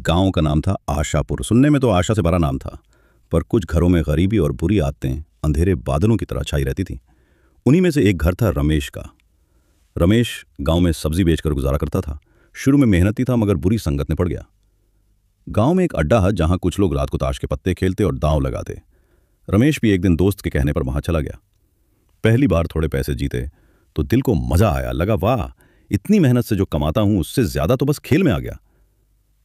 गांव का नाम था आशापुर। सुनने में तो आशा से बड़ा नाम था, पर कुछ घरों में गरीबी और बुरी आदतें अंधेरे बादलों की तरह छाई रहती थीं। उन्हीं में से एक घर था रमेश का। रमेश गांव में सब्जी बेचकर गुजारा करता था। शुरू में मेहनती था, मगर बुरी संगत में पड़ गया। गांव में एक अड्डा है जहां कुछ लोग रात को ताश के पत्ते खेलते और दांव लगाते। रमेश भी एक दिन दोस्त के कहने पर वहां चला गया। पहली बार थोड़े पैसे जीते तो दिल को मजा आया। लगा, वाह, इतनी मेहनत से जो कमाता हूं उससे ज्यादा तो बस खेल में आ गया।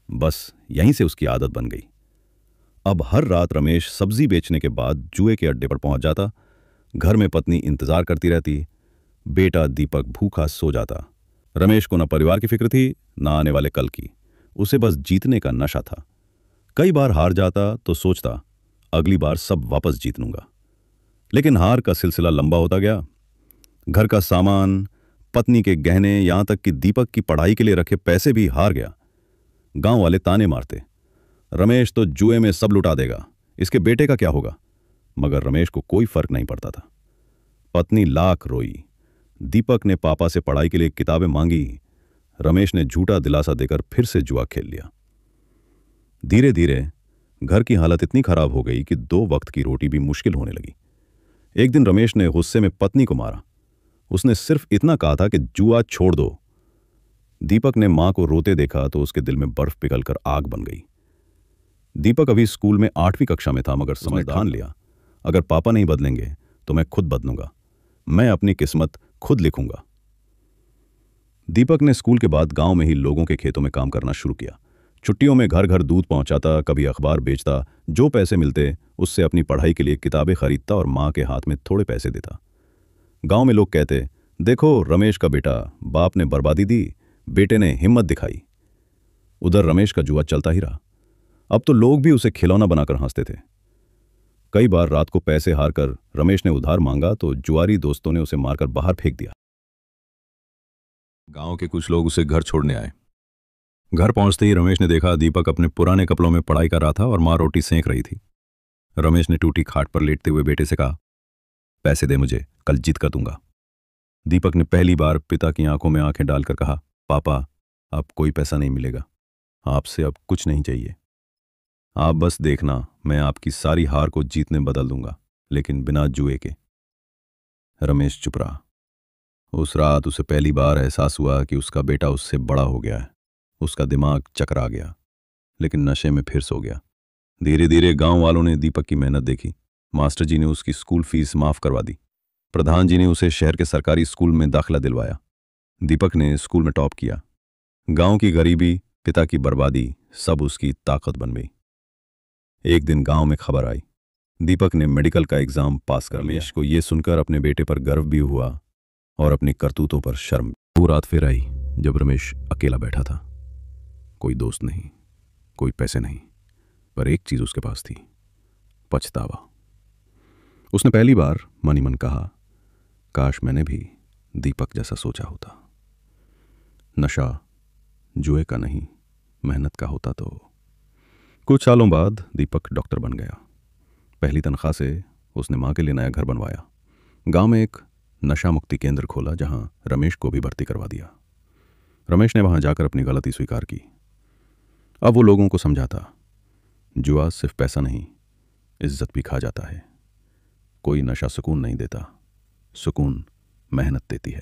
बस यहीं से उसकी आदत बन गई। अब हर रात रमेश सब्जी बेचने के बाद जुए के अड्डे पर पहुंच जाता। घर में पत्नी इंतजार करती रहती। बेटा दीपक भूखा सो जाता। रमेश को न परिवार की फिक्र थी, न आने वाले कल की। उसे बस जीतने का नशा था। कई बार हार जाता तो सोचता, अगली बार सब वापस जीत लूंगा। लेकिन हार का सिलसिला लंबा होता गया। घर का सामान, पत्नी के गहने, यहां तक कि दीपक की पढ़ाई के लिए रखे पैसे भी हार गया। गांव वाले ताने मारते, रमेश तो जुए में सब लुटा देगा, इसके बेटे का क्या होगा। मगर रमेश को कोई फर्क नहीं पड़ता था। पत्नी लाख रोई। दीपक ने पापा से पढ़ाई के लिए किताबें मांगी। रमेश ने झूठा दिलासा देकर फिर से जुआ खेल लिया। धीरे धीरे घर की हालत इतनी खराब हो गई कि 2 वक्त की रोटी भी मुश्किल होने लगी। एक दिन रमेश ने गुस्से में पत्नी को मारा। उसने सिर्फ इतना कहा था कि जुआ छोड़ दो। दीपक ने मां को रोते देखा तो उसके दिल में बर्फ पिघलकर आग बन गई। दीपक अभी स्कूल में 8वीं कक्षा में था, मगर समझ ठान लिया, अगर पापा नहीं बदलेंगे तो मैं खुद बदलूंगा। मैं अपनी किस्मत खुद लिखूंगा। दीपक ने स्कूल के बाद गांव में ही लोगों के खेतों में काम करना शुरू किया। छुट्टियों में घर घर दूध पहुंचाता, कभी अखबार बेचता। जो पैसे मिलते उससे अपनी पढ़ाई के लिए किताबें खरीदता और मां के हाथ में थोड़े पैसे देता। गांव में लोग कहते, देखो रमेश का बेटा, बाप ने बर्बादी दी, बेटे ने हिम्मत दिखाई। उधर रमेश का जुआ चलता ही रहा। अब तो लोग भी उसे खिलौना बनाकर हंसते थे। कई बार रात को पैसे हारकर रमेश ने उधार मांगा तो जुआरी दोस्तों ने उसे मारकर बाहर फेंक दिया। गांव के कुछ लोग उसे घर छोड़ने आए। घर पहुंचते ही रमेश ने देखा दीपक अपने पुराने कपड़ों में पढ़ाई कर रहा था और मां रोटी सेंक रही थी। रमेश ने टूटी खाट पर लेटते हुए बेटे से कहा, पैसे दे मुझे, कल जीत कर दूंगा। दीपक ने पहली बार पिता की आंखों में आंखें डालकर कहा, पापा, अब कोई पैसा नहीं मिलेगा, आपसे अब कुछ नहीं चाहिए। आप बस देखना, मैं आपकी सारी हार को जीत में बदल दूंगा, लेकिन बिना जुए के। रमेश चुप रहा। उस रात उसे पहली बार एहसास हुआ कि उसका बेटा उससे बड़ा हो गया है। उसका दिमाग चकरा गया, लेकिन नशे में फिर सो गया। धीरे धीरे गांव वालों ने दीपक की मेहनत देखी। मास्टर जी ने उसकी स्कूल फीस माफ करवा दी। प्रधान जी ने उसे शहर के सरकारी स्कूल में दाखिला दिलवाया। दीपक ने स्कूल में टॉप किया। गांव की गरीबी, पिता की बर्बादी, सब उसकी ताकत बन गई। एक दिन गांव में खबर आई, दीपक ने मेडिकल का एग्जाम पास कर लिया। रमेश को यह सुनकर अपने बेटे पर गर्व भी हुआ और अपनी करतूतों पर शर्म। वो रात फिर आई जब रमेश अकेला बैठा था। कोई दोस्त नहीं, कोई पैसे नहीं, पर एक चीज उसके पास थी, पछतावा। उसने पहली बार मन ही मन कहा, काश मैंने भी दीपक जैसा सोचा होता। नशा जुए का नहीं, मेहनत का होता तो। कुछ सालों बाद दीपक डॉक्टर बन गया। पहली तनख्वाह से उसने मां के लिए नया घर बनवाया। गांव में एक नशा मुक्ति केंद्र खोला, जहां रमेश को भी भर्ती करवा दिया। रमेश ने वहां जाकर अपनी गलती स्वीकार की। अब वो लोगों को समझाता, जुआ सिर्फ पैसा नहीं, इज्जत भी खा जाता है। कोई नशा सुकून नहीं देता, सुकून मेहनत देती है।